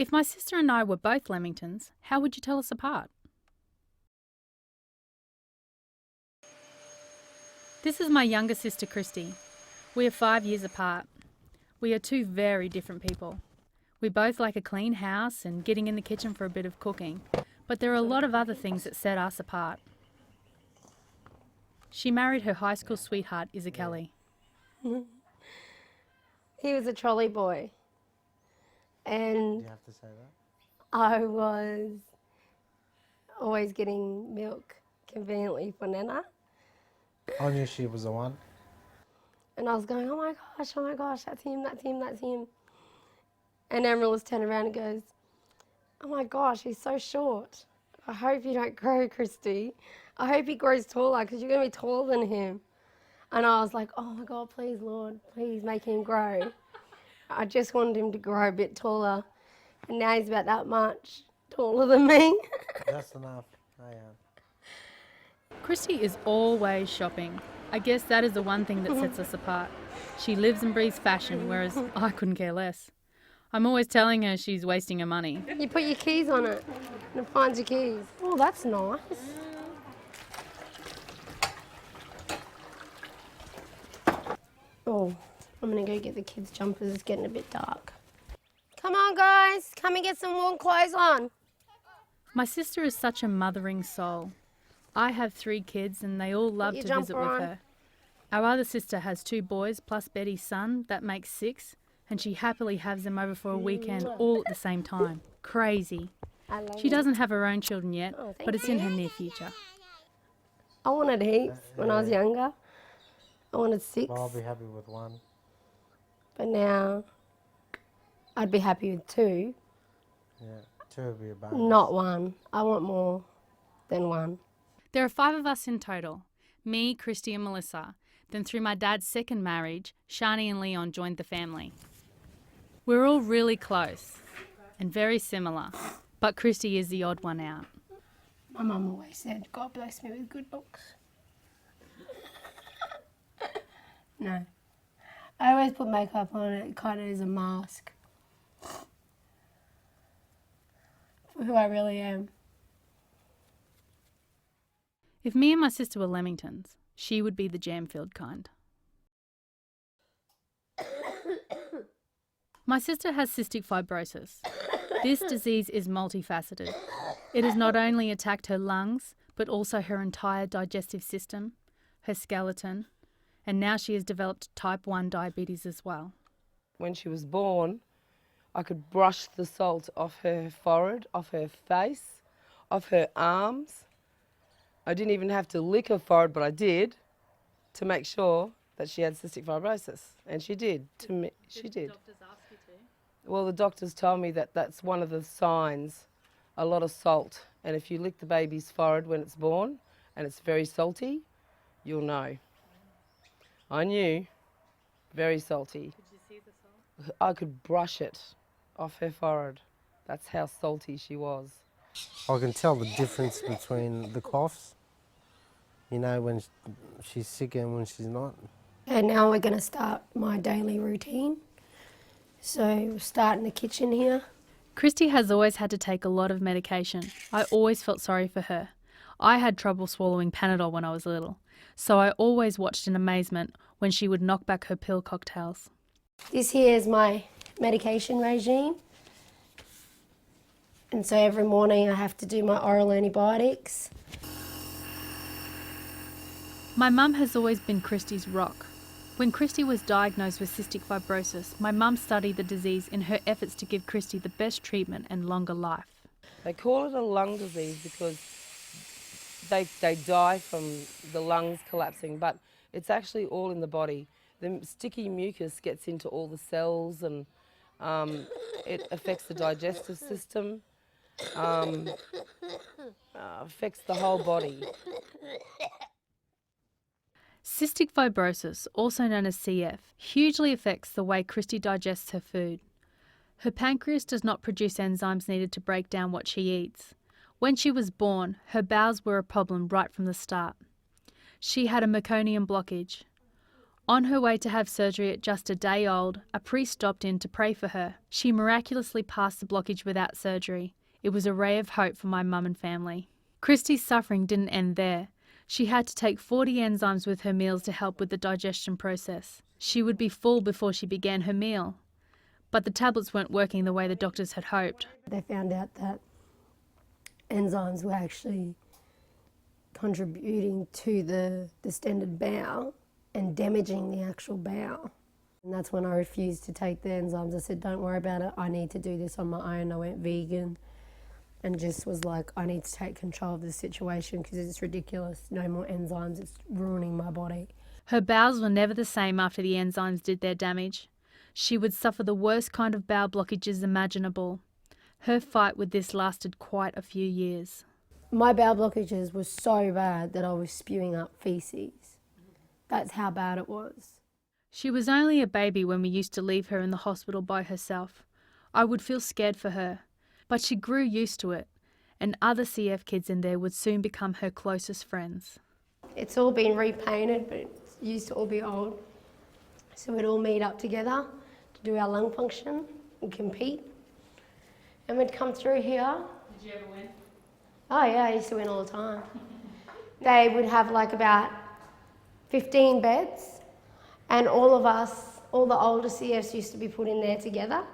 If my sister and I were both Lamingtons, how would you tell us apart? This is my younger sister, Christy. We are 5 years apart. We are two very different people. We both like a clean house and getting in the kitchen for a bit of cooking, but there are a lot of other things that set us apart. She married her high school sweetheart, Izza Kelly. He was a trolley boy. And You have to say that? I was always getting milk conveniently for Nana. I knew she was the one. And I was going, oh my gosh, that's him, that's him, that's him. And Emerald turned around and goes, oh my gosh, he's so short. I hope you don't grow, Christy. I hope he grows taller because you're going to be taller than him. And I was like, oh my God, please, Lord, please make him grow. I just wanted him to grow a bit taller. And now he's about that much taller than me. That's enough. I am. Christy is always shopping. I guess that is the one thing that sets us apart. She lives and breathes fashion, whereas I couldn't care less. I'm always telling her she's wasting her money. You put your keys on it and it finds your keys. Oh, that's nice. Oh, I'm going to go get the kids' jumpers. It's getting a bit dark. Come on, guys. Come and get some warm clothes on. My sister is such a mothering soul. I have 3 kids and they all love to visit with her. Our other sister has 2 boys plus Betty's son. That makes 6. And she happily has them over for a weekend all at the same time. Crazy. She doesn't have her own children yet, but it's in her near future. I wanted heaps when I was younger. I wanted 6. Well, I'll be happy with 1. But now I'd be happy with 2. Yeah, 2 would be a bonus. Not 1. I want more than 1. There are 5 of us in total. Me, Christy and Melissa. Then through my dad's second marriage, Shani and Leon joined the family. We're all really close and very similar, but Christy is the odd one out. My mum always said, God bless me with good looks. No. I always put makeup on it kind of as a mask for who I really am. If me and my sister were Lamingtons, she would be the jam-filled kind. My sister has cystic fibrosis. This disease is multifaceted. It has not only attacked her lungs, but also her entire digestive system, her skeleton, and now she has developed type 1 diabetes as well. When she was born, I could brush the salt off her forehead, off her face, off her arms. I didn't even have to lick her forehead, but I did, to make sure that she had cystic fibrosis. And she did. To me, she did. Did the doctors ask you to? Well, the doctors told me that that's one of the signs, a lot of salt. And if you lick the baby's forehead when it's born and it's very salty, you'll know. I knew, very salty. Could you see the salt? I could brush it off her forehead. That's how salty she was. I can tell the difference between the coughs, you know, when she's sick and when she's not. And now we're going to start my daily routine. So we'll start in the kitchen here. Christy has always had to take a lot of medication. I always felt sorry for her. I had trouble swallowing Panadol when I was little, so I always watched in amazement when she would knock back her pill cocktails. This here is my medication regime. And so every morning I have to do my oral antibiotics. My mum has always been Christy's rock. When Christy was diagnosed with cystic fibrosis, my mum studied the disease in her efforts to give Christy the best treatment and longer life. They call it a lung disease because they die from the lungs collapsing, but it's actually all in the body. The sticky mucus gets into all the cells and it affects the digestive system, affects the whole body. Cystic fibrosis, also known as CF, hugely affects the way Christy digests her food. Her pancreas does not produce enzymes needed to break down what she eats. When she was born, her bowels were a problem right from the start. She had a meconium blockage. On her way to have surgery at just a day old, a priest stopped in to pray for her. She miraculously passed the blockage without surgery. It was a ray of hope for my mum and family. Christy's suffering didn't end there. She had to take 40 enzymes with her meals to help with the digestion process. She would be full before she began her meal. But the tablets weren't working the way the doctors had hoped. They found out that enzymes were actually contributing to the distended bowel and damaging the actual bowel. And that's when I refused to take the enzymes. I said, don't worry about it, I need to do this on my own. I went vegan and just was like, I need to take control of the situation because it's ridiculous. No more enzymes, it's ruining my body. Her bowels were never the same after the enzymes did their damage. She would suffer the worst kind of bowel blockages imaginable. Her fight with this lasted quite a few years. My bowel blockages were so bad that I was spewing up feces. That's how bad it was. She was only a baby when we used to leave her in the hospital by herself. I would feel scared for her, but she grew used to it, and other CF kids in there would soon become her closest friends. It's all been repainted, but it used to all be old. So we'd all meet up together to do our lung function and compete. And we'd come through here. Did you ever win? Oh yeah, I used to win all the time. They would have like about 15 beds, and all of us, all the older CFs used to be put in there together.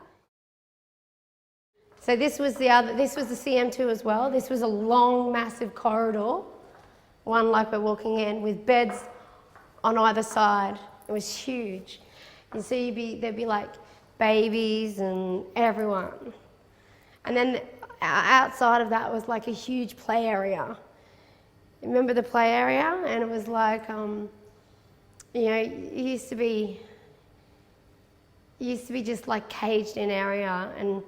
So this was the CM2 as well. This was a long, massive corridor, one like we're walking in, with beds on either side. It was huge. And so there'd be like babies and everyone. And then outside of that was like a huge play area. Remember the play area? And it was like, it used to be just like caged in area, and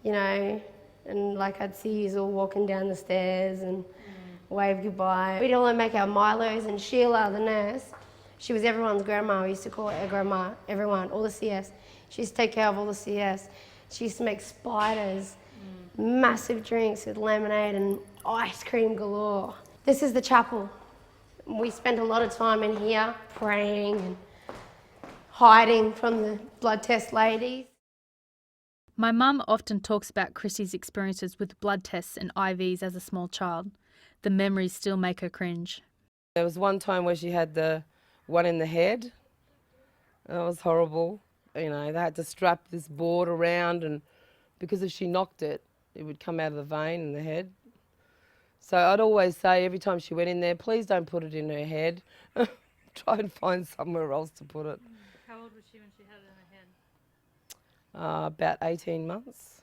and like I'd see you all walking down the stairs and wave goodbye. We'd all make our Milos, and Sheila, the nurse, she was everyone's grandma. We used to call her grandma, everyone, all the CS. She used to take care of all the CS. She used to make spiders, massive drinks with lemonade and ice cream galore. This is the chapel. We spent a lot of time in here praying and hiding from the blood test ladies. My mum often talks about Christy's experiences with blood tests and IVs as a small child. The memories still make her cringe. There was one time where she had the one in the head. That was horrible. They had to strap this board around, and because if she knocked it, it would come out of the vein in the head. So I'd always say every time she went in there, please don't put it in her head. Try and find somewhere else to put it. How old was she when she had it in her head? About 18 months.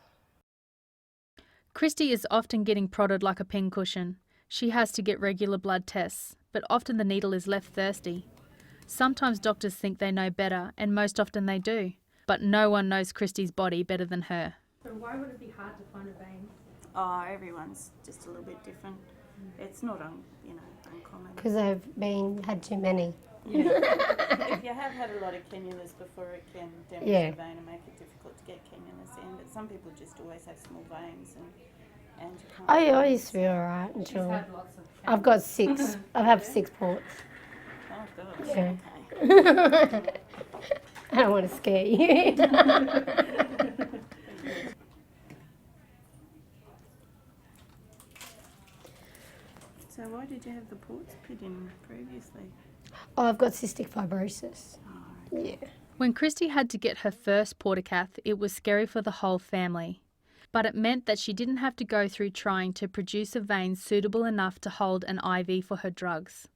Christy is often getting prodded like a pincushion. She has to get regular blood tests, but often the needle is left thirsty. Sometimes doctors think they know better, and most often they do. But no one knows Christy's body better than her. So why would it be hard to find a vein? Oh, everyone's just a little bit different. It's not uncommon. Because they've had too many. Yeah. If you have had a lot of cannulas before, it can damage the vein and make it difficult to get cannulas in. But some people just always have small veins, and you can't. I used to be all right until I've got 6. I've had 6 ports. Oh gosh. Yeah. Okay. I don't want to scare you. So why did you have the ports put in previously? Oh, I've got cystic fibrosis. Oh, Yeah. When Christy had to get her first portacath, it was scary for the whole family. But it meant that she didn't have to go through trying to produce a vein suitable enough to hold an IV for her drugs.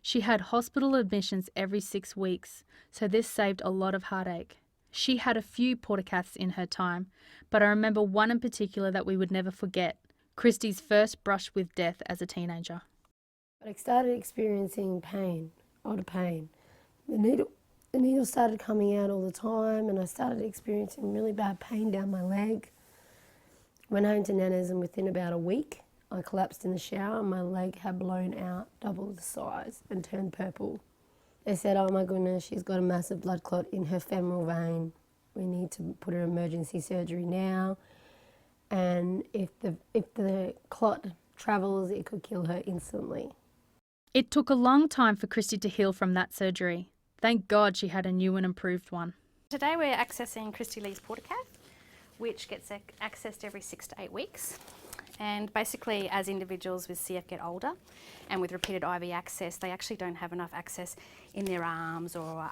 She had hospital admissions every 6 weeks, so this saved a lot of heartache. She had a few portacaths in her time, but I remember one in particular that we would never forget, Christy's first brush with death as a teenager. But I started experiencing pain, a lot of pain. The needle started coming out all the time, and I started experiencing really bad pain down my leg. Went home to Nana's, and within about a week, I collapsed in the shower and my leg had blown out double the size and turned purple. They said, oh my goodness, she's got a massive blood clot in her femoral vein. We need to put her in emergency surgery now. And if the clot travels, it could kill her instantly. It took a long time for Christy to heal from that surgery. Thank God she had a new and improved one. Today we're accessing Christy Lee's portacath, which gets accessed every 6 to 8 weeks. And basically, as individuals with CF get older and with repeated IV access, they actually don't have enough access in their arms or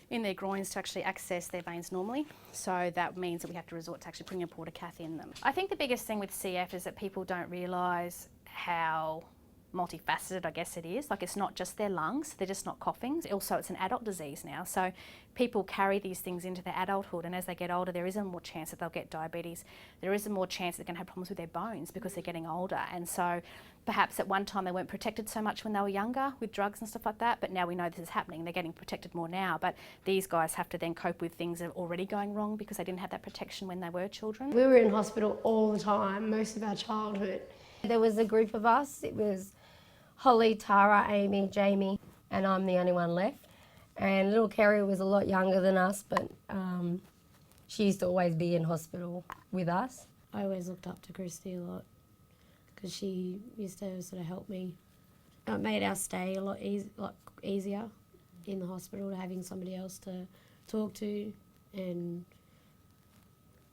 in their groins to actually access their veins normally. So that means that we have to resort to actually putting a portacath in them. I think the biggest thing with CF is that people don't realise how multifaceted, I guess it is. Like, it's not just their lungs, they're just not coughing. Also, it's an adult disease now. So people carry these things into their adulthood, and as they get older, there is a more chance that they'll get diabetes. There is a more chance that they're going to have problems with their bones because they're getting older. And so perhaps at one time they weren't protected so much when they were younger with drugs and stuff like that, but now we know this is happening. They're getting protected more now, but these guys have to then cope with things that are already going wrong because they didn't have that protection when they were children. We were in hospital all the time, most of our childhood. There was a group of us. It was Holly, Tara, Amy, Jamie, and I'm the only one left. And little Kerry was a lot younger than us, but she used to always be in hospital with us. I always looked up to Christy a lot because she used to sort of help me. It made our stay a lot easier in the hospital, having somebody else to talk to and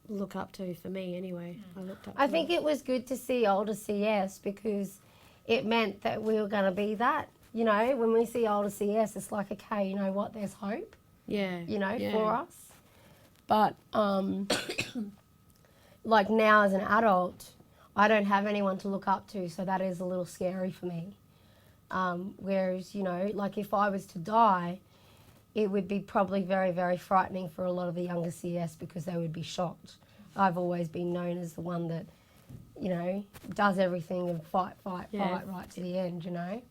look up to. For me anyway, I looked up to I think it was good to see older CS because it meant that we were going to be that. You know, when we see older CS, it's like, okay, you know what, there's hope, for us. But, like now as an adult, I don't have anyone to look up to, so that is a little scary for me. Whereas, like if I was to die, it would be probably very, very frightening for a lot of the younger CS because they would be shocked. I've always been known as the one that, does everything and fight right to the end,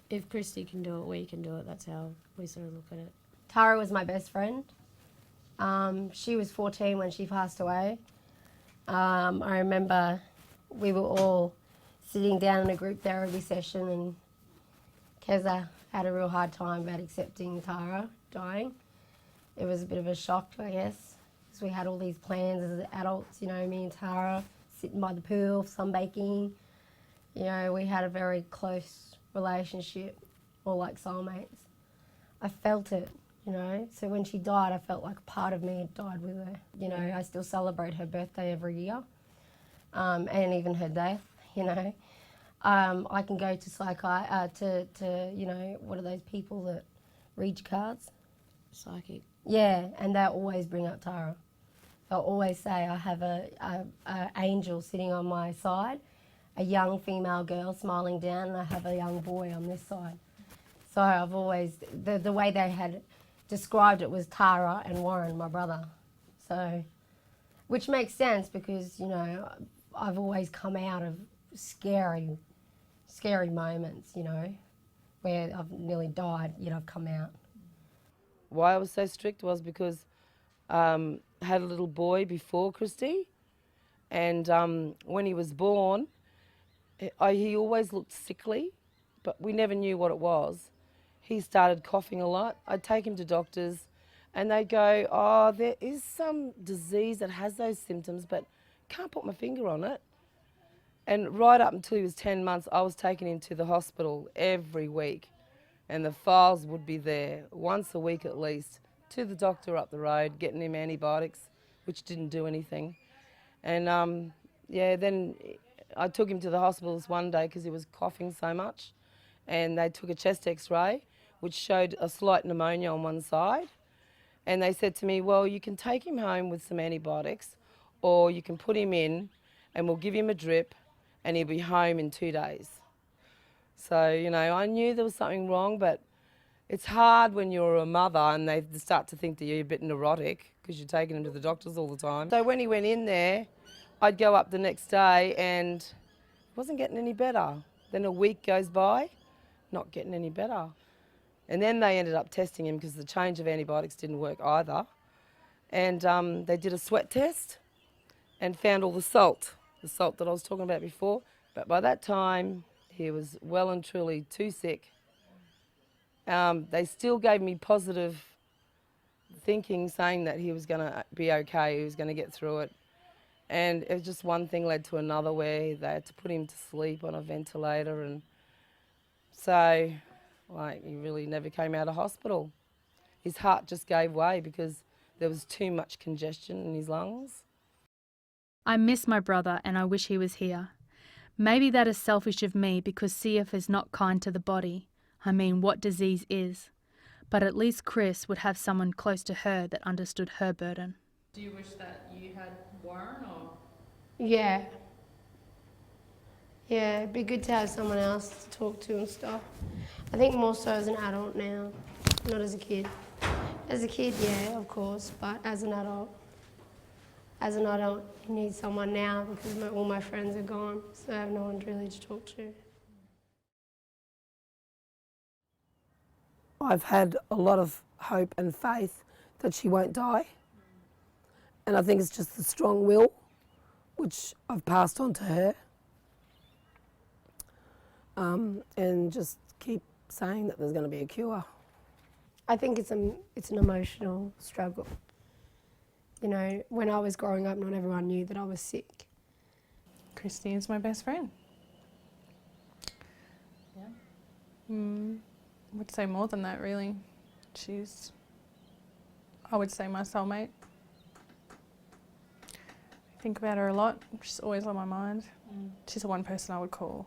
If Christy can do it, we can do it. That's how we sort of look at it. Tara was my best friend. She was 14 when she passed away. I remember we were all sitting down in a group therapy session and Keza had a real hard time about accepting Tara dying. It was a bit of a shock, I guess, because we had all these plans as adults, me and Tara sitting by the pool, sunbaking. We had a very close relationship, more like soulmates. I felt it, So when she died, I felt like a part of me had died with her. I still celebrate her birthday every year, and even her death, I can go to what are those people that read your cards? Psychic. Yeah, and they always bring up Tara. They'll always say, I have a angel sitting on my side, a young female girl smiling down, and I have a young boy on this side. So I've always, the way they had described it was Tara and Warren, my brother. So, which makes sense because, I've always come out of scary moments, where I've nearly died, yet I've come out. Why I was so strict was because I had a little boy before Christy, and when he was born, he always looked sickly, but we never knew what it was. He started coughing a lot. I'd take him to doctors and they'd go, oh, there is some disease that has those symptoms, but can't put my finger on it. And right up until he was 10 months, I was taking him to the hospital every week, and the files would be there once a week at least, to the doctor up the road, getting him antibiotics, which didn't do anything. And then I took him to the hospital this one day because he was coughing so much, and they took a chest x-ray which showed a slight pneumonia on one side, and they said to me, well, you can take him home with some antibiotics or you can put him in and we'll give him a drip and he'll be home in 2 days. So, I knew there was something wrong, but it's hard when you're a mother and they start to think that you're a bit neurotic because you're taking him to the doctors all the time. So when he went in there, I'd go up the next day and it wasn't getting any better. Then a week goes by, not getting any better. And then they ended up testing him because the change of antibiotics didn't work either. And they did a sweat test and found all the salt that I was talking about before. But by that time, he was well and truly too sick. They still gave me positive thinking, saying that he was going to be okay, he was going to get through it. And it was just one thing led to another where they had to put him to sleep on a ventilator. And so, he really never came out of hospital. his heart just gave way because there was too much congestion in his lungs. I miss my brother and I wish he was here. Maybe that is selfish of me because CF is not kind to the body. I mean, what disease is? But at least Chris would have someone close to her that understood her burden. Do you wish that you had Warren or? Yeah. Yeah, it'd be good to have someone else to talk to and stuff. I think more so as an adult now, not as a kid. As a kid, yeah, of course, but as an adult. As an adult, you need someone now because all my friends are gone, so I have no one really to talk to. I've had a lot of hope and faith that she won't die. And I think it's just the strong will, which I've passed on to her. And just keep saying that there's going to be a cure. I think it's an emotional struggle. You know, when I was growing up, not everyone knew that I was sick. Christy is my best friend. Yeah. I would say more than that, really. She's, I would say, my soulmate. I think about her a lot. She's always on my mind. She's the one person I would call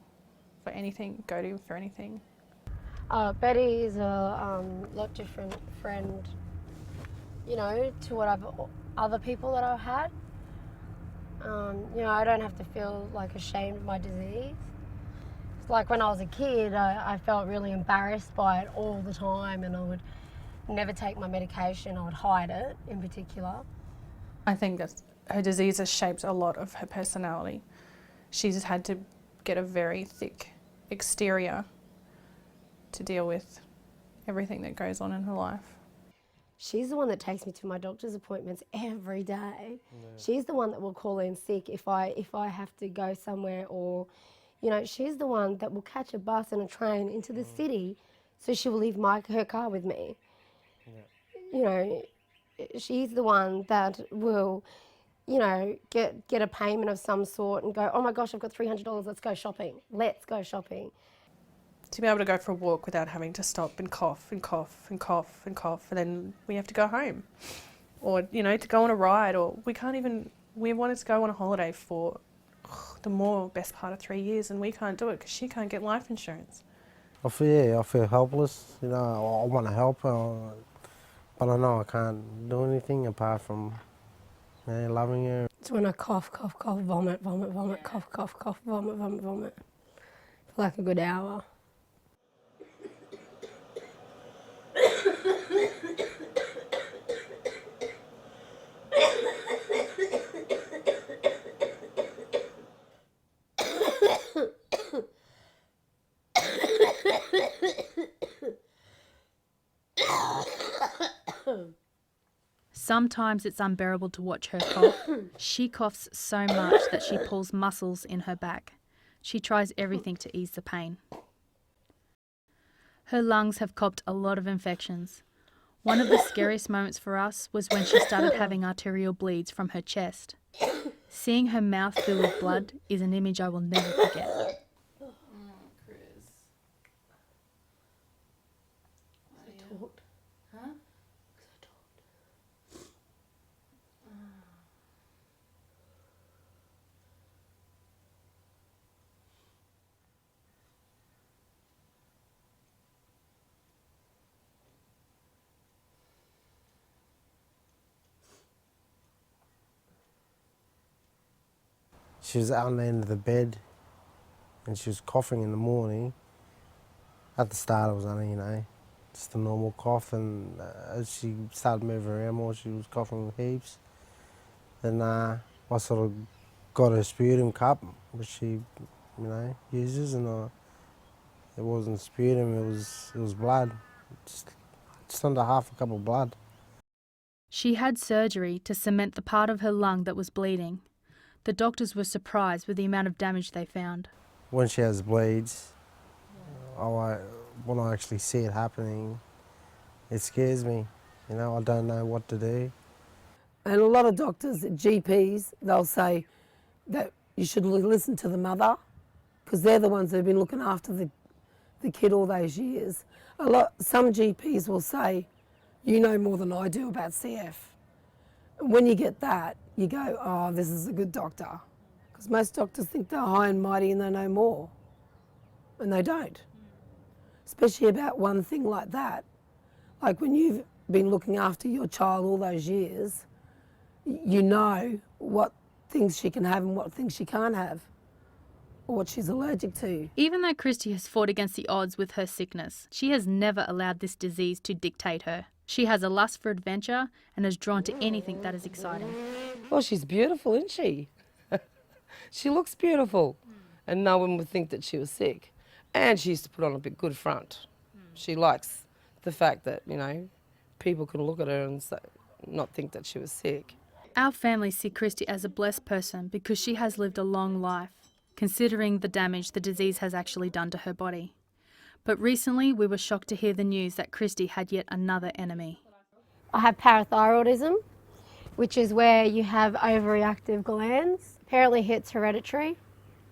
for anything, go to for anything. Betty is a lot different friend, you know, to what other people that I've had. You know, I don't have to feel like ashamed of my disease. It's like when I was a kid, I felt really embarrassed by it all the time, and I would never take my medication. I would hide it in particular. I think that her disease has shaped a lot of her personality. She's had to get a very thick exterior to deal with everything that goes on in her life. She's the one that takes me to my doctor's appointments every day. Yeah. She's the one that will call in sick if I have to go somewhere, or, you know, she's the one that will catch a bus and a train into the city, so she will leave her car with me. Yeah. You know, she's the one that will, you know, get a payment of some sort and go, oh my gosh, I've got $300, let's go shopping. Let's go shopping. To be able to go for a walk without having to stop and cough and cough and cough and cough, and then we have to go home. Or, you know, to go on a ride, or we wanted to go on a holiday for the best part of 3 years, and we can't do it because she can't get life insurance. I feel helpless, you know, I want to help her, but I know I can't do anything apart from, you know, loving her. It's when I cough, cough, cough, vomit, vomit, vomit, cough, cough, cough, vomit, vomit, vomit, for like a good hour. Sometimes it's unbearable to watch her cough. She coughs so much that she pulls muscles in her back. She tries everything to ease the pain. Her lungs have copped a lot of infections. One of the scariest moments for us was when she started having arterial bleeds from her chest. Seeing her mouth fill with blood is an image I will never forget. She was out on the end of the bed and she was coughing in the morning. At the start it was only, you know, just a normal cough, and as she started moving around more, she was coughing heaps. Then I sort of got her sputum cup, which she, you know, uses, and it wasn't sputum, it was blood, just under half a cup of blood. She had surgery to cement the part of her lung that was bleeding. The doctors were surprised with the amount of damage they found. When she has bleeds, when I actually see it happening, it scares me. You know, I don't know what to do. And a lot of doctors, GPs, they'll say that you should listen to the mother, because they're the ones that have been looking after the kid all those years. Some GPs will say you know more than I do about CF. And when you get that, you go, oh, this is a good doctor. Because most doctors think they're high and mighty and they know more. And they don't. Especially about one thing like that. Like when you've been looking after your child all those years, you know what things she can have and what things she can't have, or what she's allergic to. Even though Christy has fought against the odds with her sickness, she has never allowed this disease to dictate her. She has a lust for adventure and is drawn to anything that is exciting. Well, she's beautiful, isn't she? She looks beautiful. And no one would think that she was sick. And she used to put on a bit good front. She likes the fact that, you know, people can look at her and not think that she was sick. Our family see Christy as a blessed person because she has lived a long life, considering the damage the disease has actually done to her body. But recently we were shocked to hear the news that Christy had yet another enemy. I have parathyroidism, which is where you have overreactive glands. Apparently it's hereditary.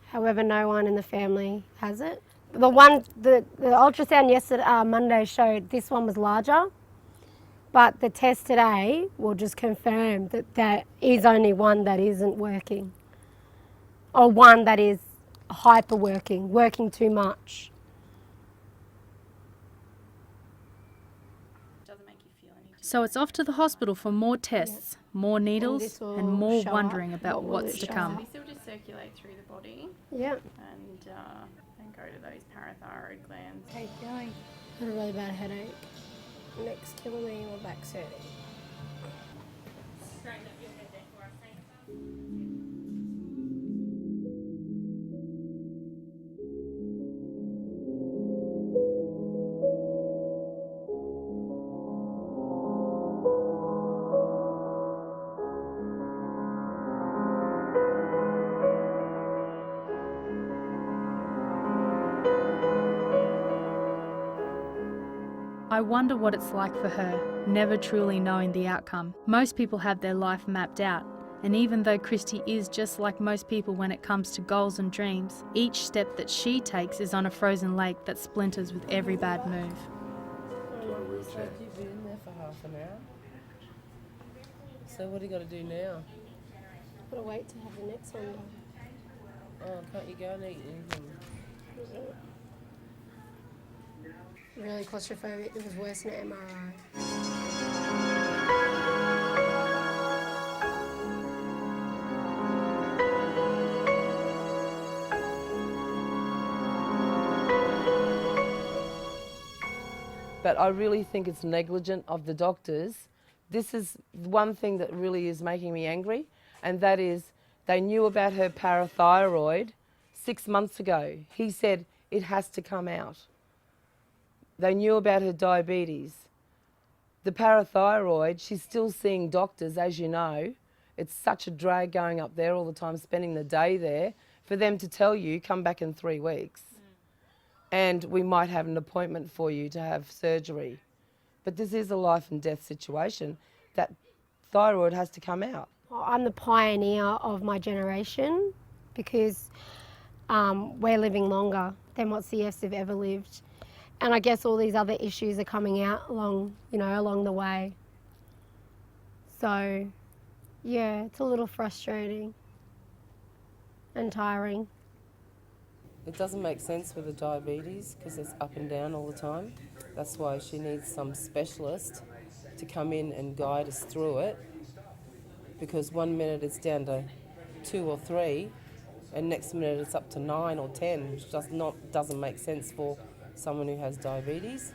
However, no one in the family has it. The ultrasound yesterday, Monday, showed this one was larger, but the test today will just confirm that there is only one that isn't working, or one that is hyper working too much. So it's off to the hospital for more tests, more needles, and more wondering about what's to come. They still just circulate through the body. Yeah. And go to those parathyroid glands. How you feeling? I had a really bad headache. Neck's killing me, my back's hurting. I wonder what it's like for her, never truly knowing the outcome. Most people have their life mapped out, and even though Christy is just like most people when it comes to goals and dreams, each step that she takes is on a frozen lake that splinters with every bad move. So you've been in there for half an hour. So what do you got to do now? I've got to wait to have the next one done. Oh, can't you go and eat anything? Really claustrophobic. It was worse than an MRI. But I really think it's negligent of the doctors. This is one thing that really is making me angry, and that is they knew about her parathyroid 6 months ago. He said it has to come out. They knew about her diabetes. The parathyroid, she's still seeing doctors, as you know. It's such a drag going up there all the time, spending the day there, for them to tell you, come back in 3 weeks. And we might have an appointment for you to have surgery. But this is a life and death situation. That thyroid has to come out. I'm the pioneer of my generation because we're living longer than what CFs have ever lived. And I guess all these other issues are coming out along the way. So, yeah, it's a little frustrating and tiring. It doesn't make sense with the diabetes because it's up and down all the time. That's why she needs some specialist to come in and guide us through it, because 1 minute it's down to 2 or 3 and next minute it's up to 9 or 10, which doesn't make sense for someone who has diabetes.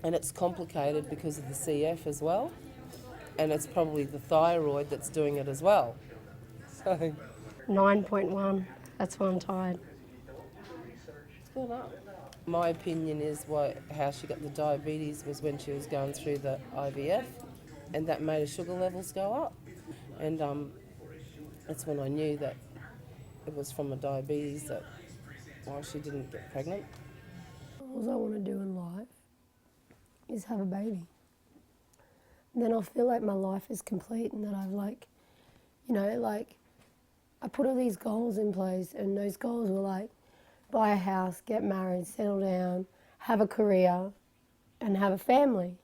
And it's complicated because of the CF as well, and it's probably the thyroid that's doing it as well. So 9.1, that's why I'm tired. it's gone up. My opinion is how she got the diabetes was when she was going through the IVF, and that made her sugar levels go up. And that's when I knew that it was from a diabetes that why she didn't get pregnant. All I want to do in life is have a baby. And then I'll feel like my life is complete and that I've I put all these goals in place, and those goals were like buy a house, get married, settle down, have a career, and have a family.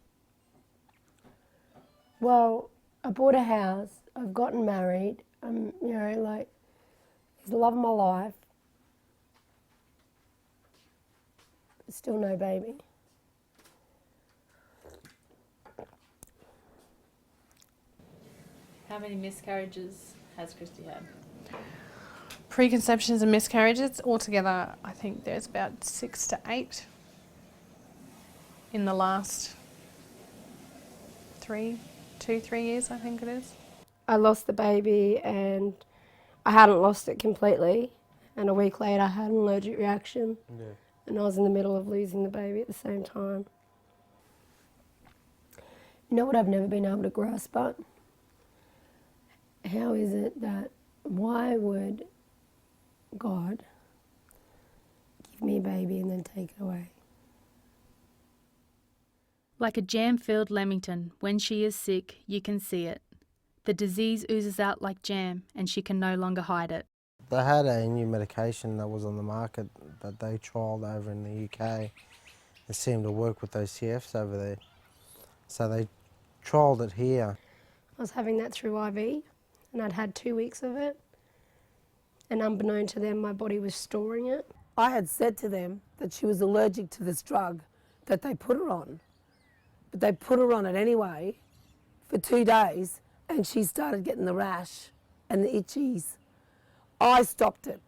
Well, I bought a house, I've gotten married, you know, like, he's the love of my life, but still no baby. How many miscarriages has Christy had? Preconceptions and miscarriages altogether, I think there's about 6 to 8 in the last 3 years, I think it is. I lost the baby and I hadn't lost it completely. And a week later I had an allergic reaction. Yeah. And I was in the middle of losing the baby at the same time. You know what I've never been able to grasp, but how is it that, why would God give me a baby and then take it away? Like a jam-filled Lamington, when she is sick, you can see it. The disease oozes out like jam and she can no longer hide it. They had a new medication that was on the market that they trialled over in the UK. It seemed to work with those CFs over there. So they trialled it here. I was having that through IV and I'd had 2 weeks of it. And unbeknown to them, my body was storing it. I had said to them that she was allergic to this drug that they put her on. But they put her on it anyway for 2 days and she started getting the rash and the itchies. I stopped it.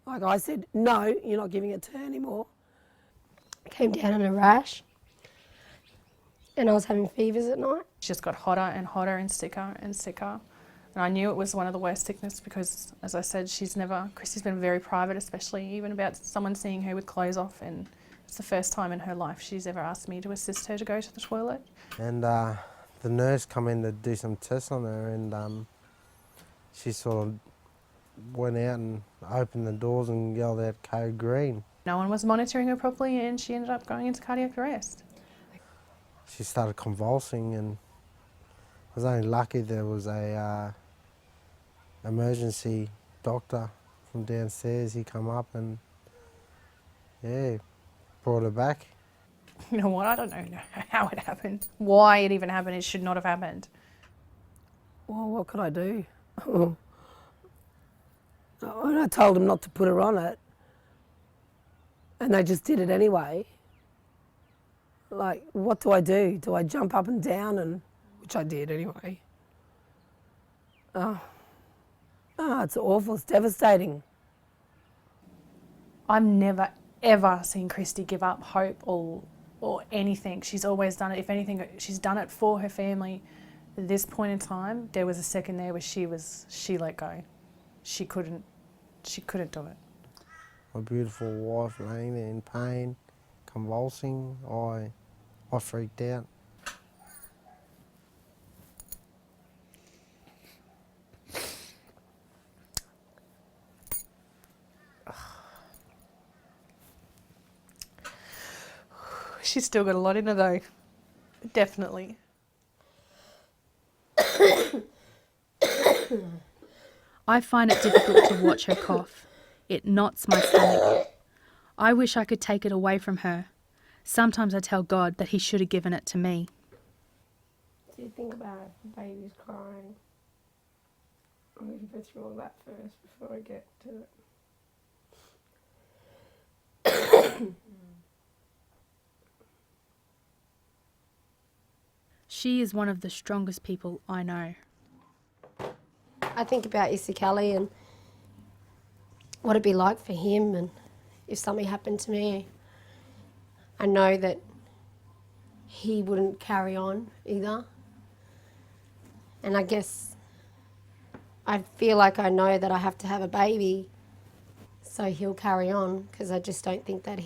Like I said, no, you're not giving it to her anymore. I came down in a rash and I was having fevers at night. She just got hotter and hotter and sicker and sicker. And I knew it was one of the worst sickness because, as I said, Christy's been very private, especially even about someone seeing her with clothes off, and it's the first time in her life she's ever asked me to assist her to go to the toilet. And the nurse come in to do some tests on her and she sort of went out and opened the doors and yelled out code green. No one was monitoring her properly and she ended up going into cardiac arrest. She started convulsing and I was only lucky there was a emergency doctor from downstairs. He come up and yeah, brought her back. You know what, I don't know how it happened. Why it even happened, it should not have happened. Well, what could I do? And I told them not to put her on it. And they just did it anyway. Like, what do? Do I jump up and down? And which I did anyway. It's awful, it's devastating. I've never ever seen Christy give up hope or anything. She's always done it. If anything, she's done it for her family. At this point in time, there was a second there where she let go. She couldn't do it. My beautiful wife laying there in pain, convulsing. I freaked out. She's still got a lot in her though. Definitely. I find it difficult to watch her cough. It knots my stomach. I wish I could take it away from her. Sometimes I tell God that he should have given it to me. Do you think about if the baby's crying? I'm going to go through all that first before I get to it. She is one of the strongest people I know. I think about Issy Kelly and what it'd be like for him, and if something happened to me, I know that he wouldn't carry on either. And I guess I feel like I know that I have to have a baby so he'll carry on, because I just don't think that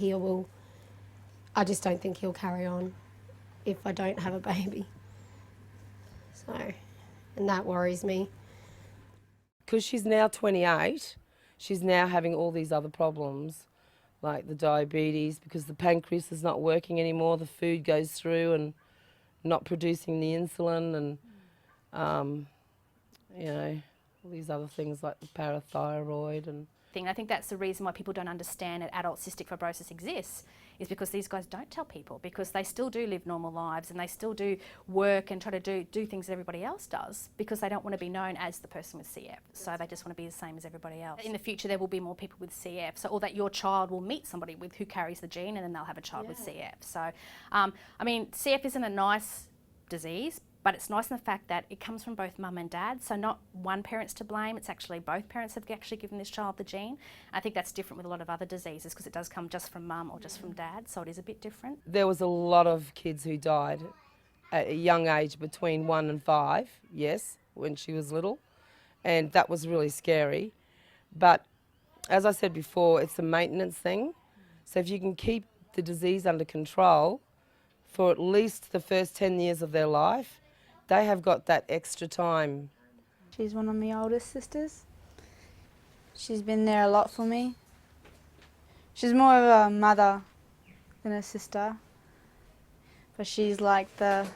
I just don't think he'll carry on if I don't have a baby. So, and that worries me. Because she's now 28, she's now having all these other problems, like the diabetes, because the pancreas is not working anymore, the food goes through and not producing the insulin, and you know, all these other things like the parathyroid. And I think that's the reason why people don't understand that adult cystic fibrosis exists, is because these guys don't tell people, because they still do live normal lives and they still do work and try to do things that everybody else does, because they don't want to be known as the person with CF. So they just want to be the same as everybody else. In the future, there will be more people with CF, so, or that your child will meet somebody with who carries the gene, and then they'll have a child with CF. So, I mean, CF isn't a nice disease, but it's nice in the fact that it comes from both mum and dad, so not one parent's to blame, it's actually both parents have actually given this child the gene. I think that's different with a lot of other diseases, because it does come just from mum or just from dad, so it is a bit different. There was a lot of kids who died at a young age, between 1 and 5, yes, when she was little, and that was really scary. But as I said before, it's a maintenance thing, so if you can keep the disease under control for at least the first 10 years of their life, they have got that extra time. She's one of my oldest sisters. She's been there a lot for me. She's more of a mother than a sister, but she's like the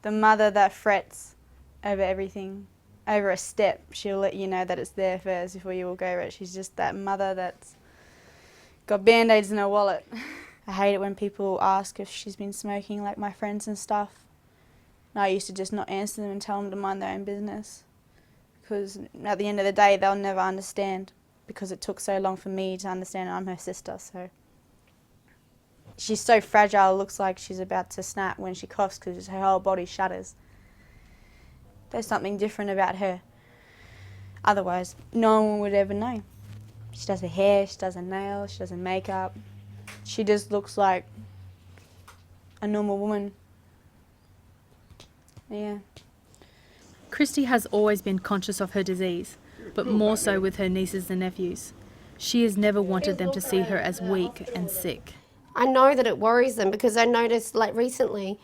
mother that frets over everything. Over a step, she'll let you know that it's there first before you walk over it. She's just that mother that's got band-aids in her wallet. I hate it when people ask if she's been smoking, like my friends and stuff. And I used to just not answer them and tell them to mind their own business, because at the end of the day they'll never understand, because it took so long for me to understand I'm her sister. So she's so fragile, it looks like she's about to snap when she coughs, because her whole body shudders. There's something different about her. Otherwise, no one would ever know. She does her hair, she does her nails, she does her makeup. She just looks like a normal woman. Yeah. Christy has always been conscious of her disease, but more so with her nieces and nephews. She has never wanted them to see her as weak and sick. I know that it worries them, because I noticed, like, recently,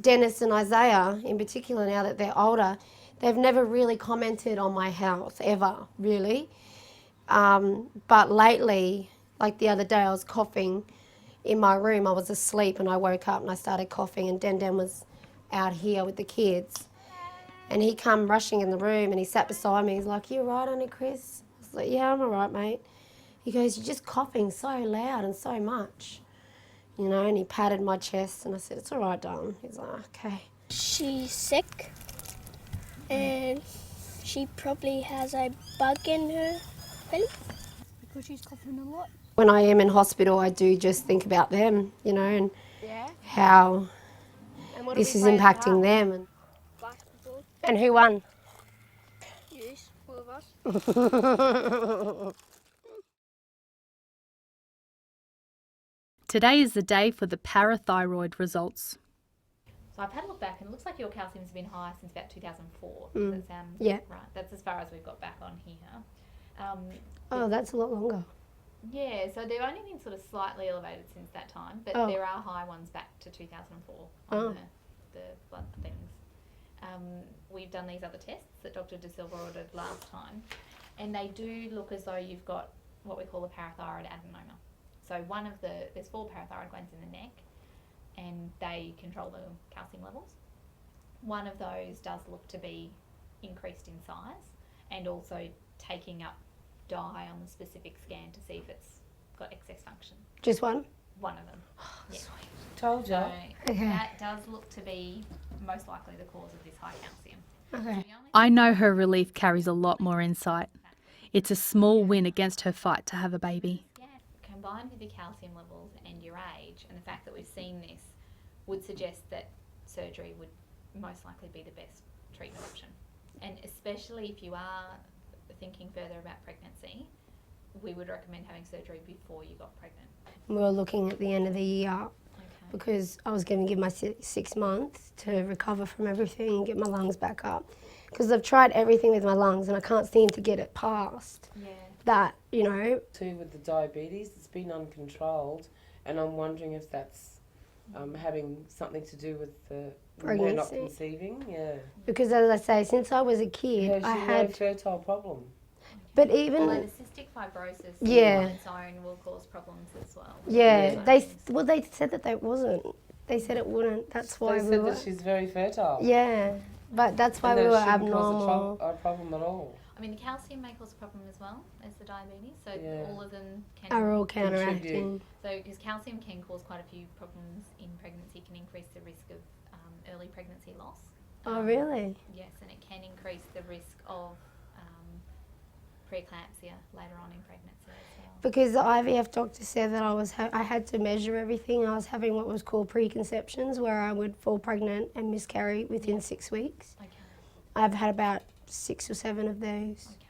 Dennis and Isaiah in particular, now that they're older, they've never really commented on my health, ever, really. But lately, like the other day, I was coughing in my room. I was asleep and I woke up and I started coughing, and Den was out here with the kids. And he come rushing in the room and he sat beside me. He's like, "You all right, Auntie Chris?" I was like, "Yeah, I'm all right, mate." He goes, "You're just coughing so loud and so much." You know, and he patted my chest and I said, "It's all right, darling." He's like, "Okay." She's sick and she probably has a bug in her belly because she's coughing a lot. When I am in hospital, I do just think about them, you know, and how this is impacting them. And who won? Yes, all of us. Today is the day for the parathyroid results. So I've had a look back and it looks like your calcium's been high since about 2004. Mm. Does that sound right? That's as far as we've got back on here. Oh, that's a lot longer. Yeah, so they've only been sort of slightly elevated since that time, but there are high ones back to 2004 on the blood things. We've done these other tests that Dr. De Silva ordered last time, and they do look as though you've got what we call a parathyroid adenoma. So there's 4 parathyroid glands in the neck, and they control the calcium levels. One of those does look to be increased in size, and also taking up dye on the specific scan to see if it's got excess function. Just one? One of them. Yeah. Sweet. Told you. So that does look to be most likely the cause of this high calcium. Okay. I know her relief carries a lot more insight. It's a small win against her fight to have a baby. Yeah. Combined with your calcium levels and your age, and the fact that we've seen this, would suggest that surgery would most likely be the best treatment option. And especially if you are thinking further about pregnancy, we would recommend having surgery before you got pregnant. We were looking at the end of the year because I was going to give my 6 months to recover from everything and get my lungs back up. Because I've tried everything with my lungs and I can't seem to get it past that, you know. Too, with the diabetes, it's been uncontrolled, and I'm wondering if that's having something to do with the Pregnancy. not conceiving. Yeah. Because as I say, since I was a kid, I had a fertile problem. But even although the cystic fibrosis on its own will cause problems as well. Yeah, they said that they wasn't. They said it wouldn't. That's why they said that she's very fertile. Yeah, but that's why we were abnormal. Cause a problem at all. I mean, the calcium may cause a problem as well as the diabetes, so all of them can... Are all counteracting. So, because calcium can cause quite a few problems in pregnancy, can increase the risk of early pregnancy loss. Oh, really? Yes, and it can increase the risk of preeclampsia later on in pregnancy as well. Because the IVF doctor said that I had to measure everything. I was having what was called preconceptions, where I would fall pregnant and miscarry within 6 weeks. Okay. I've had about 6 or 7 of those. Okay.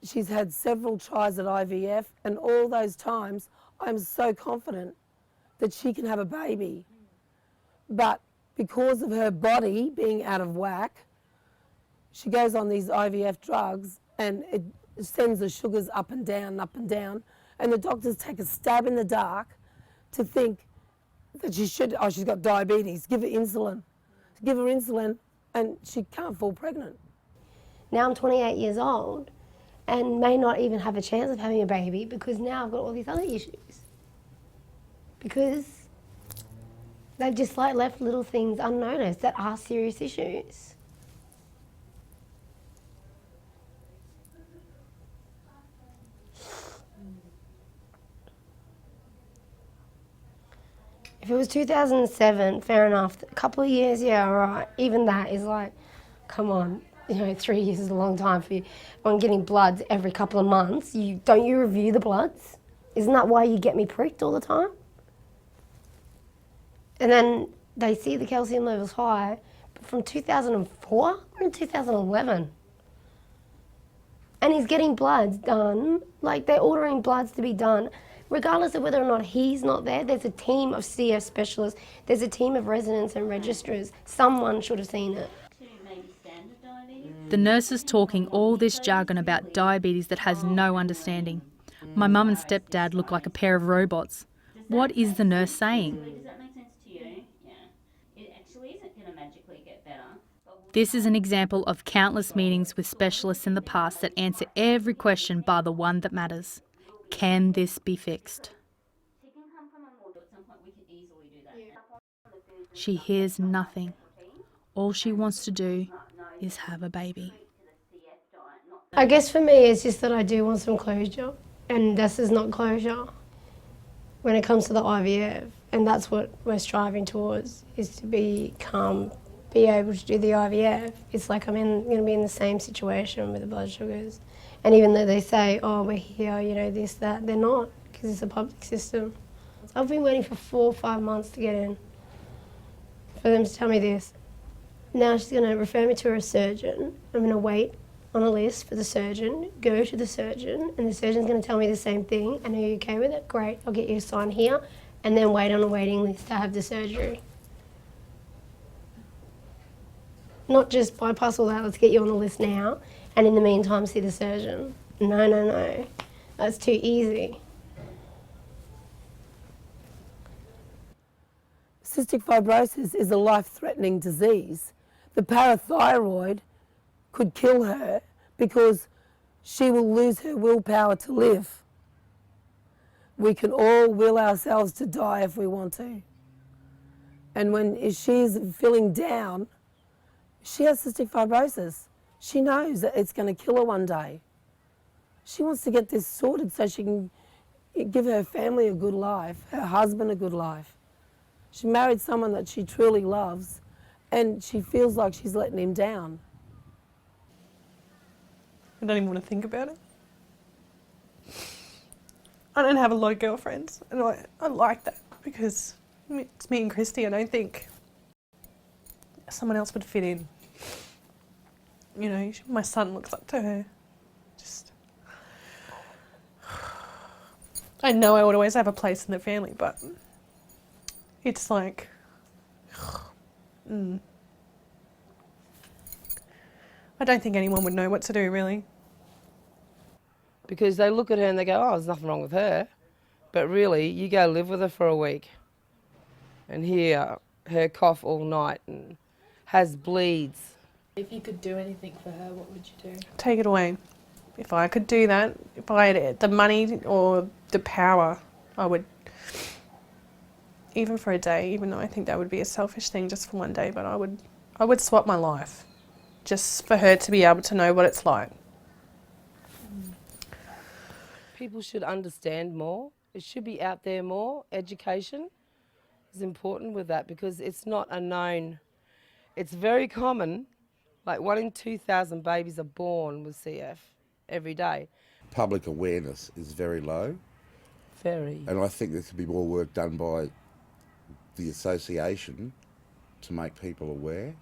She's had several tries at IVF, and all those times I'm so confident that she can have a baby. But because of her body being out of whack, she goes on these IVF drugs and it sends the sugars up and down, and the doctors take a stab in the dark to think that she's got diabetes, give her insulin. Give her insulin and she can't fall pregnant. Now I'm 28 years old and may not even have a chance of having a baby because now I've got all these other issues. Because they've just like left little things unnoticed that are serious issues. If it was 2007, fair enough. A couple of years, yeah, all right. Even that is like, come on. 3 years is a long time for you. On getting bloods every couple of months, don't you review the bloods? Isn't that why you get me pricked all the time? And then they see the calcium levels high, but from 2004, we're in 2011. And he's getting bloods done, like they're ordering bloods to be done. Regardless of whether or not he's not there, there's a team of CF specialists, there's a team of residents and registrars. Someone should have seen it. The nurses talking all this jargon about diabetes that has no understanding. My mum and stepdad look like a pair of robots. What is the nurse saying? Does that make sense to you? Yeah. It actually isn't going to magically get better. This is an example of countless meetings with specialists in the past that answer every question bar the one that matters. Can this be fixed? She hears nothing. All she wants to do is have a baby. I guess for me it's just that I do want some closure, and this is not closure when it comes to the IVF, and that's what we're striving towards, is to be able to do the IVF. It's like I'm going to be in the same situation with the blood sugars. And even though they say, oh, we're here, this, that, they're not, because it's a public system. I've been waiting for 4 or 5 months to get in, for them to tell me this. Now she's going to refer me to a surgeon. I'm going to wait on a list for the surgeon, go to the surgeon, and the surgeon's going to tell me the same thing. And are you okay with it? Great, I'll get you a sign here, and then wait on a waiting list to have the surgery. Not just bypass all that, let's get you on the list now, and in the meantime see the surgeon. No. That's too easy. Cystic fibrosis is a life-threatening disease. The parathyroid could kill her because she will lose her willpower to live. We can all will ourselves to die if we want to. And if she's feeling down, she has cystic fibrosis. She knows that it's going to kill her one day. She wants to get this sorted so she can give her family a good life, her husband a good life. She married someone that she truly loves, and she feels like she's letting him down. I don't even want to think about it. I don't have a lot of girlfriends, and I like that because it's me and Christy. I don't think someone else would fit in. My son looks up to her. I know I would always have a place in the family, but it's like, I don't think anyone would know what to do, really. Because they look at her and they go, oh, there's nothing wrong with her. But really, you go live with her for a week and hear her cough all night and has bleeds. If you could do anything for her, what would you do? Take it away. If I could do that, if I had the money or the power, I would, even for a day, even though I think that would be a selfish thing just for one day, but I would swap my life just for her to be able to know what it's like. People should understand more. It should be out there more. Education is important with that because it's not a known, it's very common, like 1 in 2,000 babies are born with CF every day. Public awareness is very low. Very. And I think there could be more work done by the association to make people aware.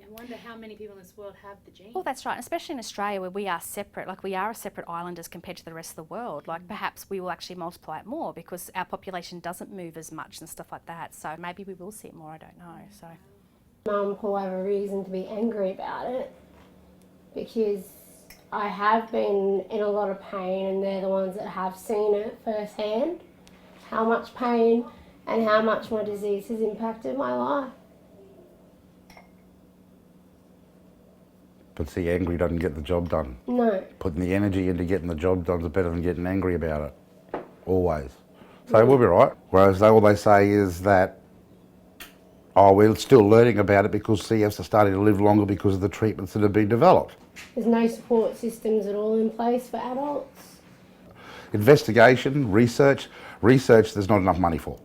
I wonder how many people in this world have the gene. Well, that's right, especially in Australia where we are separate, like we are a separate island as compared to the rest of the world. Like perhaps we will actually multiply it more because our population doesn't move as much and stuff like that. So maybe we will see it more, I don't know. So Mum and Paul have a reason to be angry about it because I have been in a lot of pain and they're the ones that have seen it firsthand, how much pain and how much my disease has impacted my life. But see, angry doesn't get the job done. No. Putting the energy into getting the job done is better than getting angry about it. Always. So we'll be right. Whereas all they say is that, oh, we're still learning about it because CFs are starting to live longer because of the treatments that have been developed. There's no support systems at all in place for adults. Investigation, research there's not enough money for.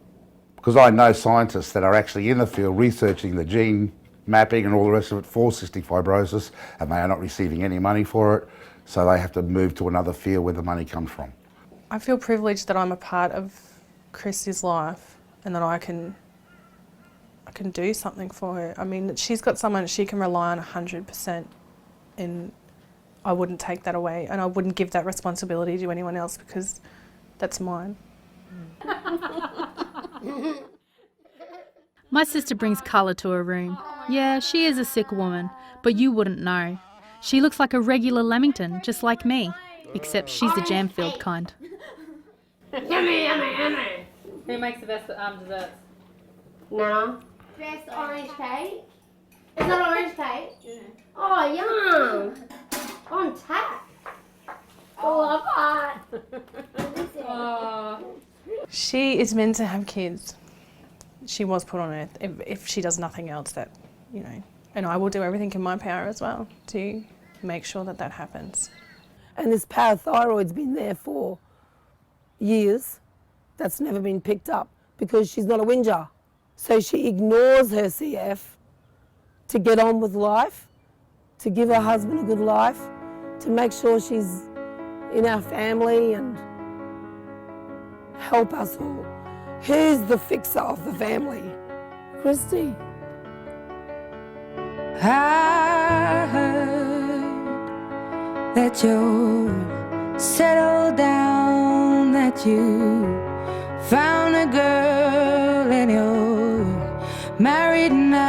Because I know scientists that are actually in the field researching the gene mapping and all the rest of it for cystic fibrosis, and they are not receiving any money for it, so they have to move to another field where the money comes from. I feel privileged that I'm a part of Christy's life and that I can do something for her. I mean, she's got someone she can rely on 100%, and I wouldn't take that away, and I wouldn't give that responsibility to anyone else because that's mine. My sister brings colour to her room. Yeah, she is a sick woman, but you wouldn't know. She looks like a regular Lamington, just like me, except she's the jam-filled kind. Yummy, yummy, yummy. Who makes the best desserts? Nana. Best orange cake. Is that orange cake? Yeah. Oh, yum. On tap. Oh, I love that. She is meant to have kids. She was put on earth if she does nothing else that, you know, and I will do everything in my power as well to make sure that that happens. And this parathyroid's been there for years. That's never been picked up because she's not a whinger. So she ignores her CF to get on with life, to give her husband a good life, to make sure she's in our family and help us all. Who's the fixer of the family? Christy. I heard that you're settled down, that you found a girl and you're married now.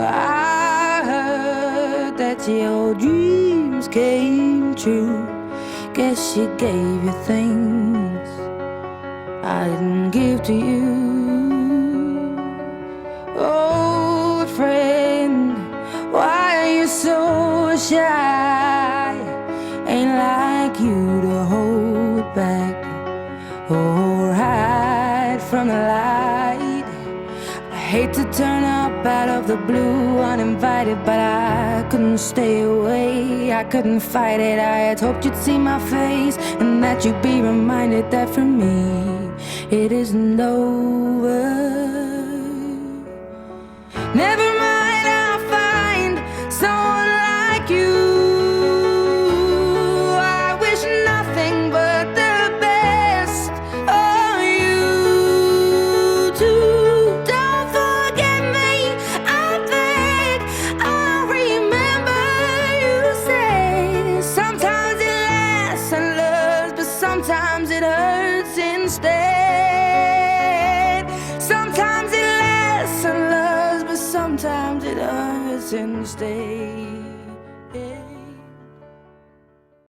I heard that your dreams came true. Guess she gave you things I didn't give to you. Old friend, why are you so shy? Ain't like you to hold back or hide from the light. I hate to turn up out of the blue uninvited, but I couldn't stay away, I couldn't fight it. I had hoped you'd see my face and that you'd be reminded that for me it isn't over. Never mind, I'll find someone like you. I wish nothing but the best of you too. Don't forget me, I beg. I remember you say sometimes it lasts and loves, but sometimes it hurts instead. Sometimes it lasts and loves, but sometimes it hurts instead.